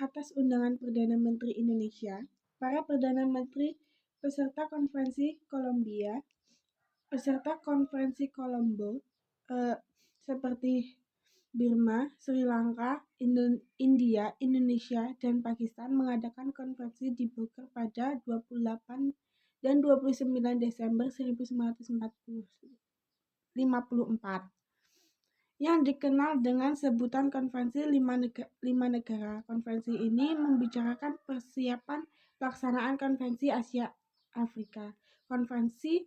atas undangan Perdana Menteri Indonesia, para Perdana Menteri peserta konferensi Kolombo seperti Burma, Sri Lanka, India, Indonesia, dan Pakistan mengadakan konferensi di Bogor pada 28 dan 29 Desember 1954 yang dikenal dengan sebutan Konferensi lima negara. Konferensi ini membicarakan persiapan pelaksanaan Konferensi Asia Afrika. Konferensi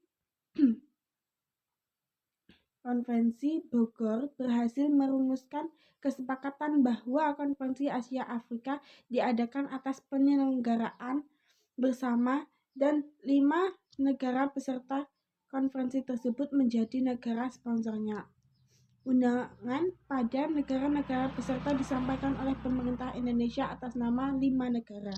Bogor berhasil merumuskan kesepakatan bahwa Konferensi Asia Afrika diadakan atas penyelenggaraan bersama dan 5 negara peserta konferensi tersebut menjadi negara sponsornya. Undangan pada negara-negara peserta disampaikan oleh pemerintah Indonesia atas nama 5 negara.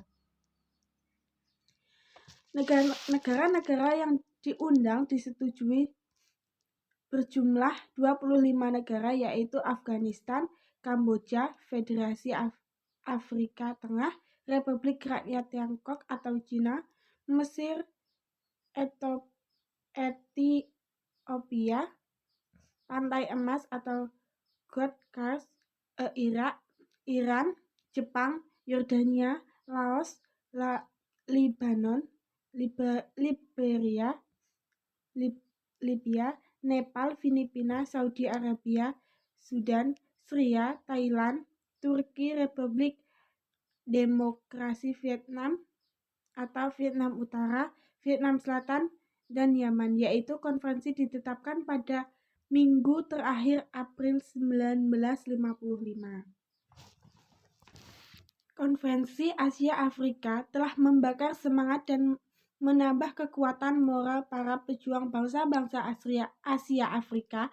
Negara-negara yang diundang disetujui berjumlah 25 negara, yaitu Afghanistan, Kamboja, Federasi Afrika Tengah, Republik Rakyat Tiongkok atau Cina, Mesir, Ethiopia, Pantai Emas atau Gold Coast, Irak, Iran, Jepang, Yordania, Laos, Libanon, Liberia, Libya, Nepal, Filipina, Saudi Arabia, Sudan, Syria, Thailand, Turki, Republik Demokrasi Vietnam atau Vietnam Utara, Vietnam Selatan, dan Yaman, yaitu konferensi ditetapkan pada minggu terakhir April 1955. Konferensi Asia Afrika telah membakar semangat dan menambah kekuatan moral para pejuang bangsa-bangsa Asia Afrika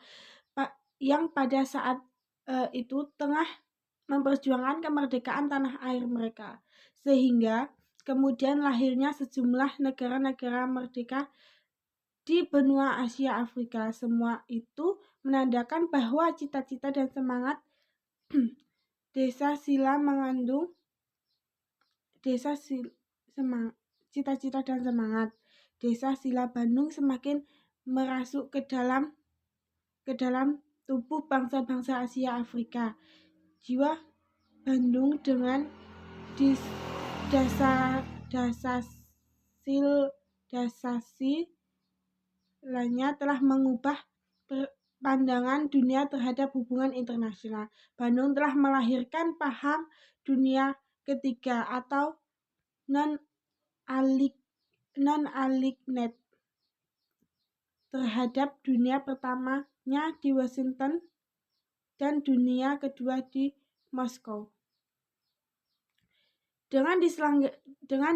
yang pada saat itu tengah memperjuangkan kemerdekaan tanah air mereka, sehingga kemudian lahirnya sejumlah negara-negara merdeka di benua Asia Afrika. Semua itu menandakan bahwa cita-cita dan semangat Desa Sila Bandung semakin merasuk ke dalam tubuh bangsa-bangsa Asia Afrika. Jiwa Bandung dengan dasarnya telah mengubah pandangan dunia terhadap hubungan internasional. Bandung telah melahirkan paham dunia ketiga atau non-aligned terhadap dunia pertamanya di Washington dan dunia kedua di Moskow. Dengan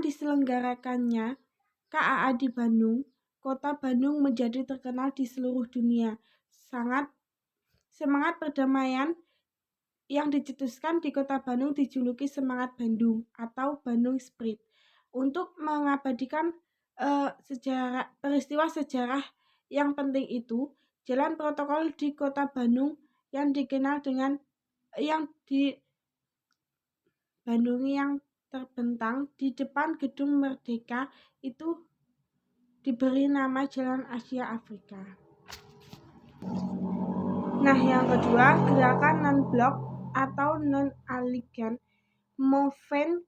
diselenggarakannya KAA di Bandung, kota Bandung menjadi terkenal di seluruh dunia. Semangat perdamaian yang dicetuskan di kota Bandung dijuluki Semangat Bandung atau Bandung Spirit. Untuk mengabadikan peristiwa sejarah yang penting itu, jalan protokol di kota Bandung yang dikenal dengan yang terbentang di depan Gedung Merdeka itu diberi nama Jalan Asia Afrika. Nah, yang kedua, gerakan non-blok atau non-aligned movement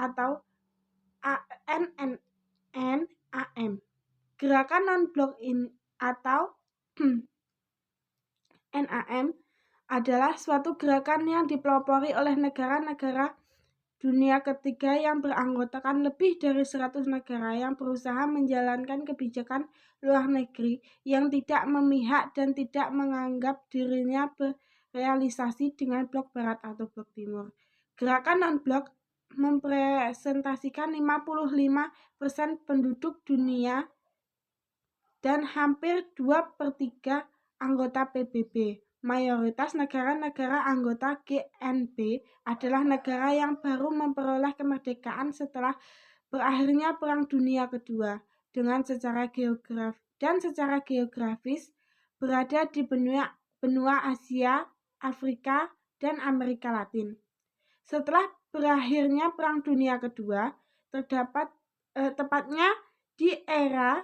atau NAM. Gerakan non-blok atau NAM adalah suatu gerakan yang dipelopori oleh negara-negara dunia ketiga yang beranggotakan lebih dari 100 negara yang berusaha menjalankan kebijakan luar negeri yang tidak memihak dan tidak menganggap dirinya berealisasi dengan blok barat atau blok timur. Gerakan non-blok mempresentasikan 55% penduduk dunia dan hampir 2/3 anggota PBB. Mayoritas negara-negara anggota GNB adalah negara yang baru memperoleh kemerdekaan setelah berakhirnya Perang Dunia Kedua dan secara geografis berada di benua Asia, Afrika, dan Amerika Latin. Setelah berakhirnya Perang Dunia Kedua tepatnya di era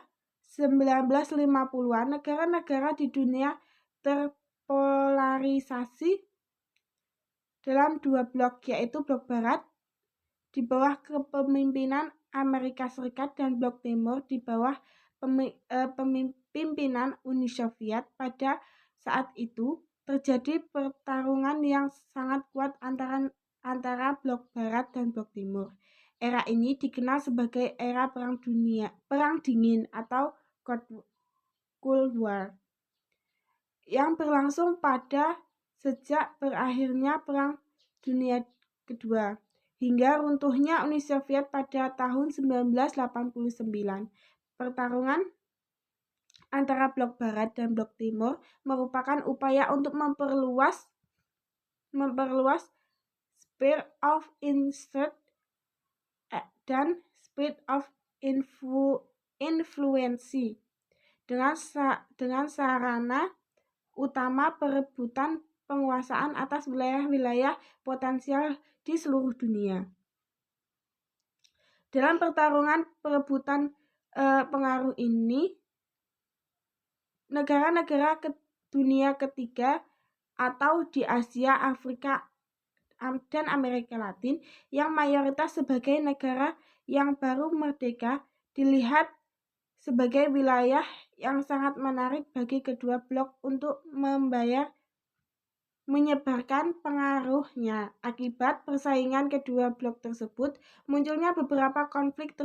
1950-an, negara-negara di dunia terpolarisasi dalam dua blok, yaitu blok barat di bawah kepemimpinan Amerika Serikat dan blok timur di bawah pemimpinan Uni Soviet. Pada saat itu terjadi pertarungan yang sangat kuat antara blok barat dan blok timur. Era ini dikenal sebagai era Perang Dingin atau Cold War, yang berlangsung pada sejak berakhirnya Perang Dunia Kedua hingga runtuhnya Uni Soviet pada tahun 1989. Pertarungan antara blok barat dan blok timur merupakan upaya untuk memperluas sphere of influence dan sphere of influence dengan sarana utama perebutan penguasaan atas wilayah-wilayah potensial di seluruh dunia. Dalam pertarungan perebutan pengaruh ini, negara-negara dunia ketiga atau di Asia, Afrika, dan Amerika Latin yang mayoritas sebagai negara yang baru merdeka dilihat sebagai wilayah yang sangat menarik bagi kedua blok untuk menyebarkan pengaruhnya. Akibat persaingan kedua blok tersebut, munculnya beberapa konflik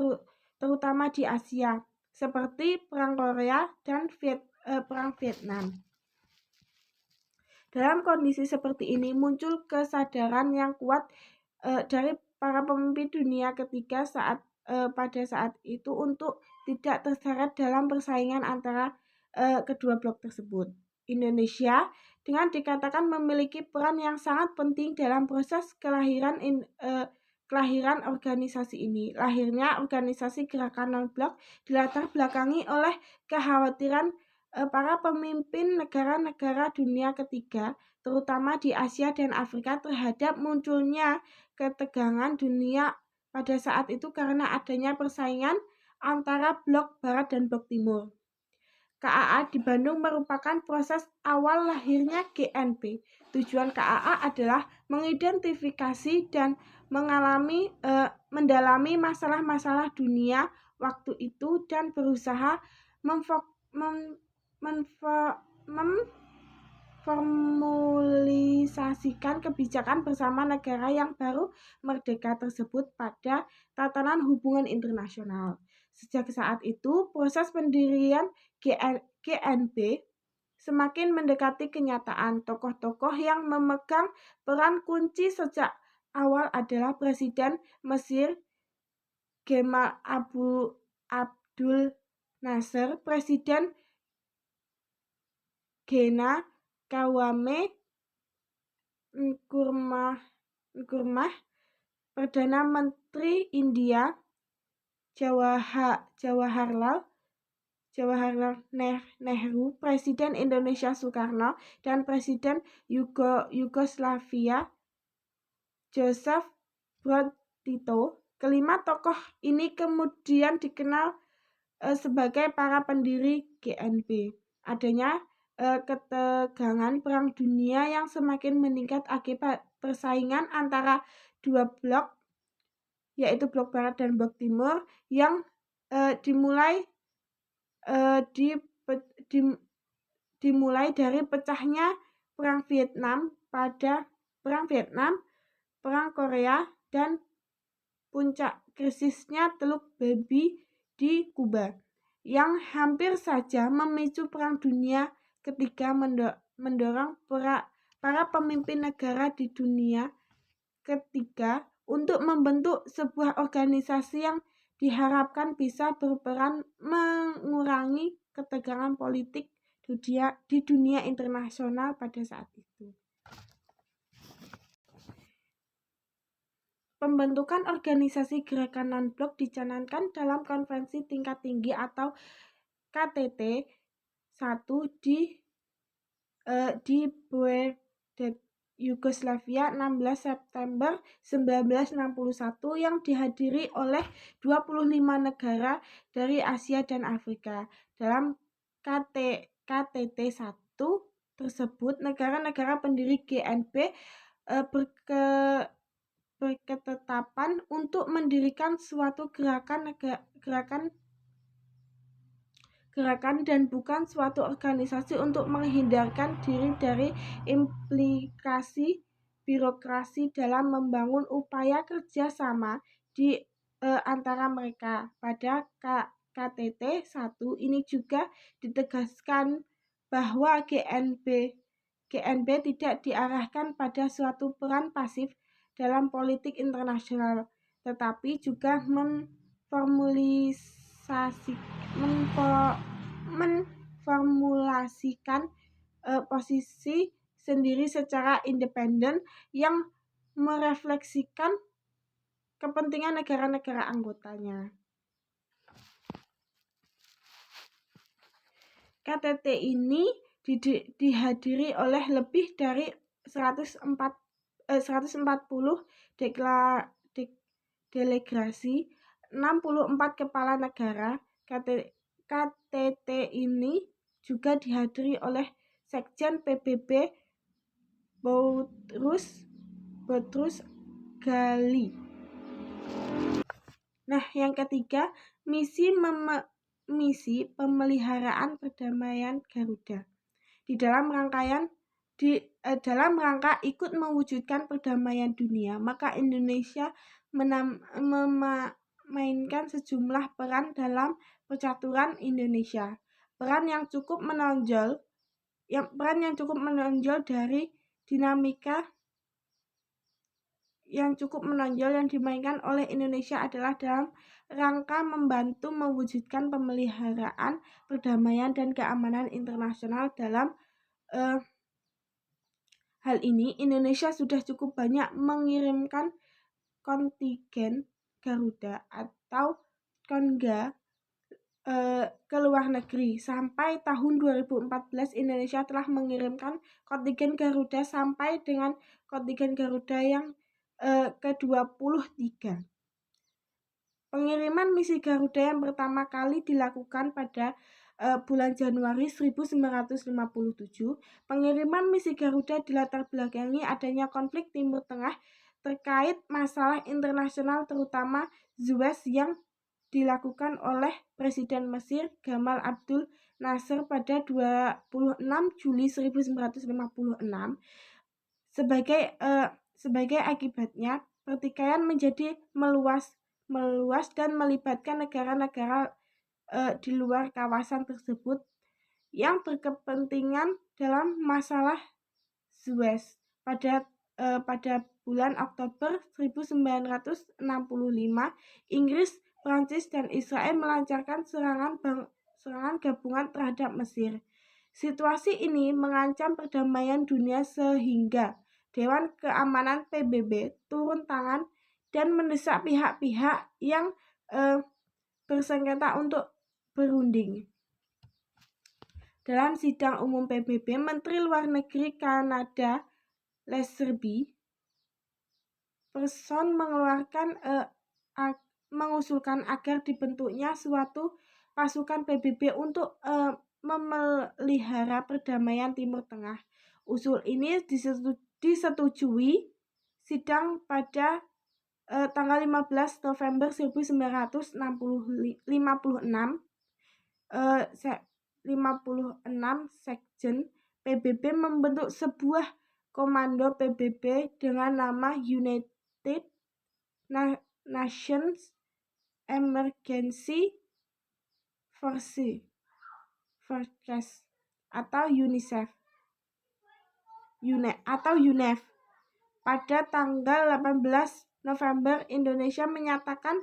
terutama di Asia, seperti Perang Korea dan Perang Vietnam. Dalam kondisi seperti ini, muncul kesadaran yang kuat dari para pemimpin dunia ketiga pada saat itu untuk tidak terseret dalam persaingan antara kedua blok tersebut. Indonesia dengan dikatakan memiliki peran yang sangat penting dalam proses kelahiran organisasi ini. Lahirnya organisasi Gerakan Non-Blok dilatar belakangi oleh kekhawatiran para pemimpin negara-negara dunia ketiga, terutama di Asia dan Afrika, terhadap munculnya ketegangan dunia pada saat itu karena adanya persaingan antara blok barat dan blok timur. KAA di Bandung merupakan proses awal lahirnya GNP. Tujuan KAA adalah mengidentifikasi dan mendalami masalah-masalah dunia waktu itu dan berusaha memformulasikan kebijakan bersama negara yang baru merdeka tersebut pada tatanan hubungan internasional. Sejak saat itu, proses pendirian GNP semakin mendekati kenyataan. Tokoh-tokoh yang memegang peran kunci sejak awal adalah Presiden Mesir Gamal Abdul Nasser, Presiden Ghana Kwame Nkrumah, Perdana Menteri India Jawaharlal Nehru, Presiden Indonesia Soekarno, dan Presiden Yugoslavia Joseph Broz Tito. Kelima tokoh ini kemudian dikenal sebagai para pendiri GNP. Adanya ketegangan Perang Dunia yang semakin meningkat akibat persaingan antara dua blok, yaitu blok barat dan blok timur, yang dimulai dari pecahnya Perang Vietnam, Perang Korea, dan puncak krisisnya Teluk Babi di Kuba, yang hampir saja memicu Perang Dunia Ketiga, mendorong para pemimpin negara di dunia ketiga untuk membentuk sebuah organisasi yang diharapkan bisa berperan mengurangi ketegangan politik di dunia internasional pada saat itu. Pembentukan organisasi Gerakan Non-Blok dicanangkan dalam Konferensi Tingkat Tinggi atau KTT 1 di Yugoslavia 16 September 1961 yang dihadiri oleh 25 negara dari Asia dan Afrika. Dalam KTT 1 tersebut, negara-negara pendiri GNP berketetapan untuk mendirikan suatu gerakan dan bukan suatu organisasi untuk menghindarkan diri dari implikasi birokrasi dalam membangun upaya kerjasama di antara mereka. Pada KTT 1 ini juga ditegaskan bahwa GNB tidak diarahkan pada suatu peran pasif dalam politik internasional, tetapi juga memformulasikan posisi sendiri secara independen yang merefleksikan kepentingan negara-negara anggotanya. KTT ini dihadiri oleh lebih dari 140 delegasi, 64 kepala negara. KTT ini juga dihadiri oleh Sekjen PBB Boutros Ghali. Nah, yang ketiga, misi pemeliharaan perdamaian Garuda. Dalam rangka ikut mewujudkan perdamaian dunia, maka Indonesia memainkan sejumlah peran dalam percaturan Indonesia. Peran yang cukup menonjol dari dinamika yang dimainkan oleh Indonesia adalah dalam rangka membantu mewujudkan pemeliharaan perdamaian dan keamanan internasional. Dalam hal ini, Indonesia sudah cukup banyak mengirimkan kontingen Garuda atau Konga ke luar negeri. Sampai tahun 2014, Indonesia telah mengirimkan kontingen Garuda sampai dengan kontingen Garuda yang ke-23. Pengiriman misi Garuda yang pertama kali dilakukan pada bulan Januari 1957. Pengiriman misi Garuda dilatar belakangi adanya konflik Timur Tengah terkait masalah internasional, terutama Suez, yang dilakukan oleh Presiden Mesir Gamal Abdul Nasser pada 26 Juli 1956. Sebagai akibatnya, pertikaian menjadi meluas dan melibatkan negara-negara di luar kawasan tersebut yang berkepentingan dalam masalah Suez. Pada bulan Oktober 1965, Inggris, Prancis, dan Israel melancarkan serangan gabungan terhadap Mesir. Situasi ini mengancam perdamaian dunia sehingga Dewan Keamanan PBB turun tangan dan mendesak pihak-pihak yang bersengketa untuk berunding. Dalam sidang umum PBB, Menteri Luar Negeri Kanada Laserby mengusulkan agar dibentuknya suatu pasukan PBB untuk memelihara perdamaian Timur Tengah. Usul ini disetujui sidang pada tanggal 15 November 1956. 56 sekjen PBB membentuk sebuah komando PBB dengan nama United Nations Emergency Forces atau UNEF. Pada tanggal 18 November, Indonesia menyatakan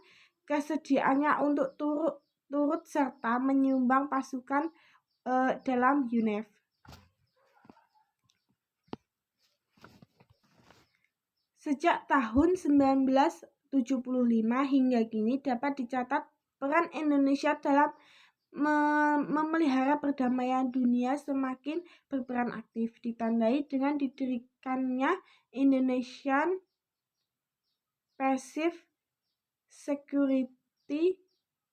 kesediaannya untuk turut serta menyumbang pasukan dalam UNEF. Sejak tahun 1975 hingga kini dapat dicatat peran Indonesia dalam memelihara perdamaian dunia semakin berperan aktif, ditandai dengan didirikannya Indonesian Pacific Security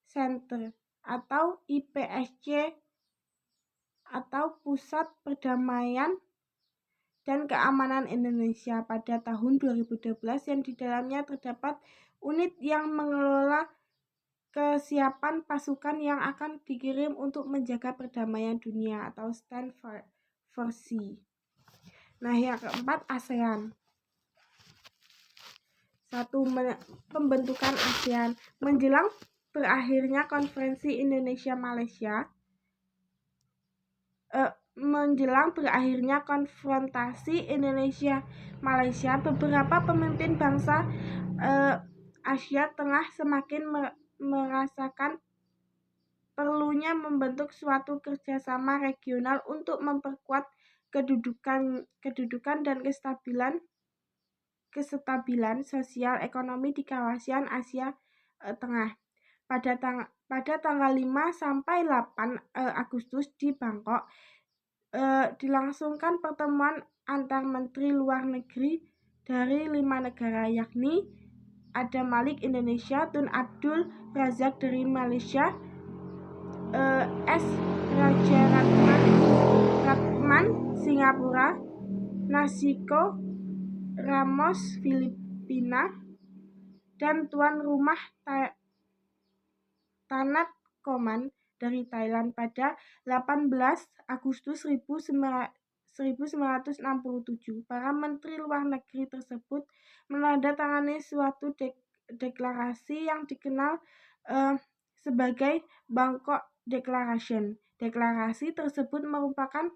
Center atau IPSC atau Pusat Perdamaian dan Keamanan Indonesia pada tahun 2012 yang di dalamnya terdapat unit yang mengelola kesiapan pasukan yang akan dikirim untuk menjaga perdamaian dunia atau Stand Force. Nah, yang keempat, ASEAN. 1. Pembentukan ASEAN. Menjelang berakhirnya konferensi Indonesia-Malaysia, menjelang berakhirnya konfrontasi Indonesia-Malaysia, beberapa pemimpin bangsa Asia Tengah semakin merasakan perlunya membentuk suatu kerjasama regional untuk memperkuat kedudukan dan kestabilan sosial ekonomi di kawasan Asia Tengah. Pada tanggal 5 sampai 8 Agustus di Bangkok dilangsungkan pertemuan antar menteri luar negeri dari 5 negara, yakni Adam Malik Indonesia, Tun Abdul Razak dari Malaysia, S. Rajaratnam Singapura, Nasiko Ramos Filipina, dan tuan rumah Tanat Koman dari Thailand pada 18 Agustus 1967. Para menteri luar negeri tersebut menandatangani suatu deklarasi yang dikenal sebagai Bangkok Declaration. Deklarasi tersebut merupakan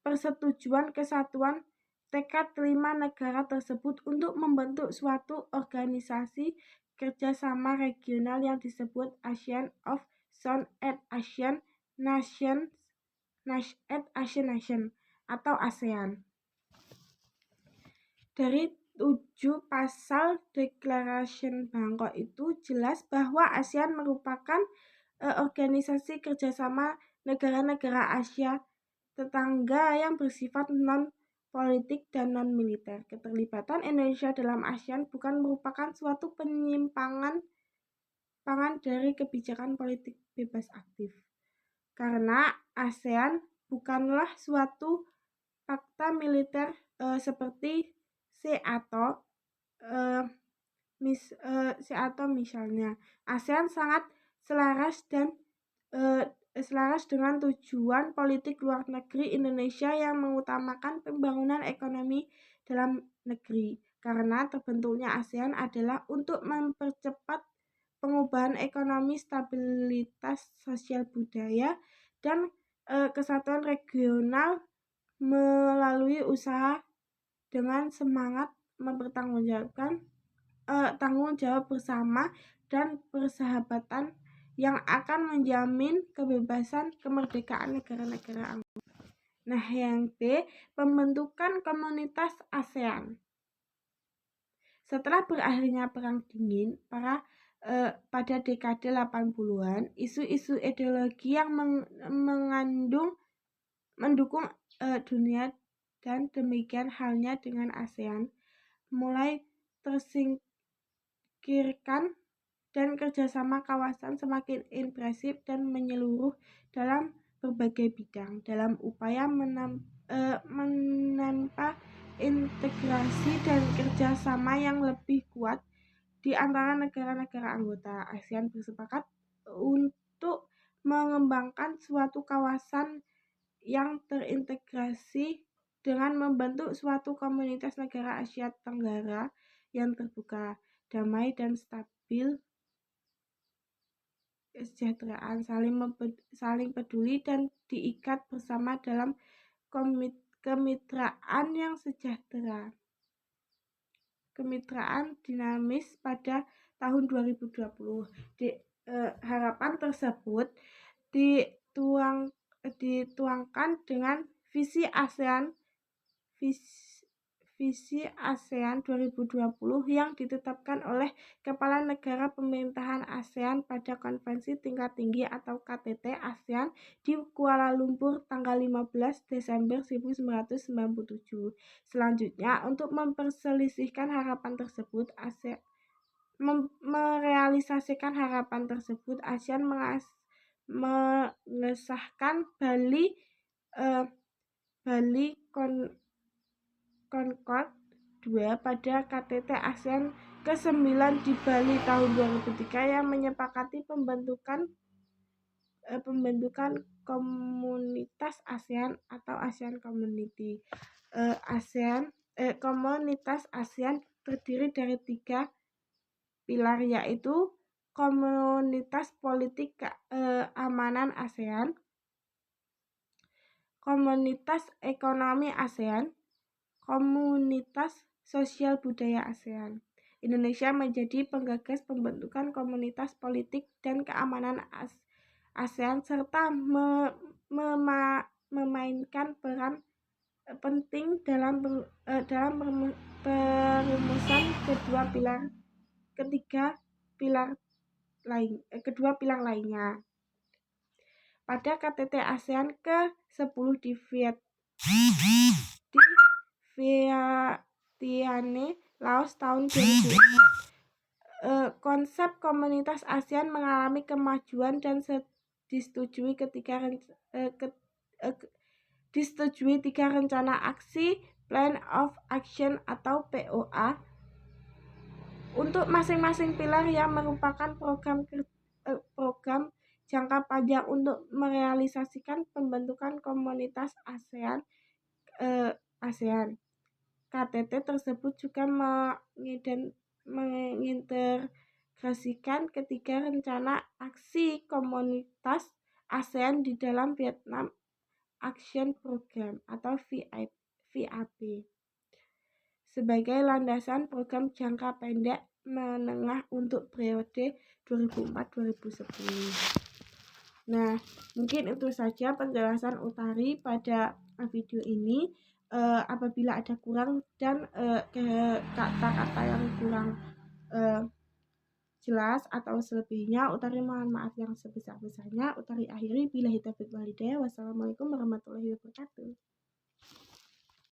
persetujuan kesatuan tekad 5 negara tersebut untuk membentuk suatu organisasi kerjasama regional yang disebut ASEAN of South Asian Nations atau ASEAN. Dari 7 pasal Declaration Bangkok itu jelas bahwa ASEAN merupakan organisasi kerjasama negara-negara Asia tetangga yang bersifat non-politik dan non-militer. Keterlibatan Indonesia dalam ASEAN bukan merupakan suatu penyimpangan dari kebijakan politik bebas aktif, karena ASEAN bukanlah suatu fakta militer seperti SEATO misalnya. ASEAN sangat selaras dengan tujuan politik luar negeri Indonesia yang mengutamakan pembangunan ekonomi dalam negeri. Karena terbentuknya ASEAN adalah untuk mempercepat pengubahan ekonomi, stabilitas sosial budaya, dan kesatuan regional melalui usaha dengan semangat mempertanggungjawabkan tanggung jawab bersama dan persahabatan yang akan menjamin kebebasan kemerdekaan negara-negara anggota. Nah, yang B, pembentukan komunitas ASEAN. Setelah berakhirnya Perang Dingin pada dekade 80-an, isu-isu ideologi yang mendukung dunia, dan demikian halnya dengan ASEAN, mulai tersingkirkan dan kerjasama kawasan semakin impresif dan menyeluruh dalam berbagai bidang dalam upaya menempa integrasi dan kerjasama yang lebih kuat di antara negara-negara anggota. ASEAN bersepakat untuk mengembangkan suatu kawasan yang terintegrasi dengan membentuk suatu komunitas negara Asia Tenggara yang terbuka, damai, dan stabil, kesejahteraan, saling peduli, dan diikat bersama dalam kemitraan yang sejahtera. Kemitraan dinamis pada tahun 2020. Harapan tersebut dituangkan dengan visi ASEAN Visi ASEAN 2020 yang ditetapkan oleh Kepala Negara Pemerintahan ASEAN pada Konferensi Tingkat Tinggi atau KTT ASEAN di Kuala Lumpur tanggal 15 Desember 1997. Selanjutnya, untuk memperselisihkan harapan tersebut, merealisasikan harapan tersebut, ASEAN mengesahkan Bali Concord II pada KTT ASEAN ke-9 di Bali tahun 2003 yang menyepakati pembentukan komunitas ASEAN atau ASEAN Community. Komunitas ASEAN terdiri dari 3 pilar, yaitu komunitas politik keamanan ASEAN, komunitas ekonomi ASEAN, komunitas sosial budaya ASEAN. Indonesia menjadi penggagas pembentukan komunitas politik dan keamanan ASEAN serta memainkan peran penting dalam perumusan kedua pilar lainnya. Pada KTT ASEAN ke-10 di Vientiane, Laos tahun 2004, konsep komunitas ASEAN mengalami kemajuan dan disetujui 3 rencana aksi Plan of Action atau POA untuk masing-masing pilar yang merupakan program jangka panjang untuk merealisasikan pembentukan komunitas ASEAN. KTT tersebut juga mengintegrasikan 3 rencana aksi komunitas ASEAN di dalam Vietnam Action Program atau VAP sebagai landasan program jangka pendek menengah untuk periode 2004-2010. Nah, mungkin itu saja penjelasan Utari pada video ini. Apabila ada kurang dan kata-kata yang kurang jelas atau selebihnya, Utari mohon maaf yang sebesar-besarnya. Utari akhiri, billahi taufiq wal hidayah. Wassalamualaikum warahmatullahi wabarakatuh.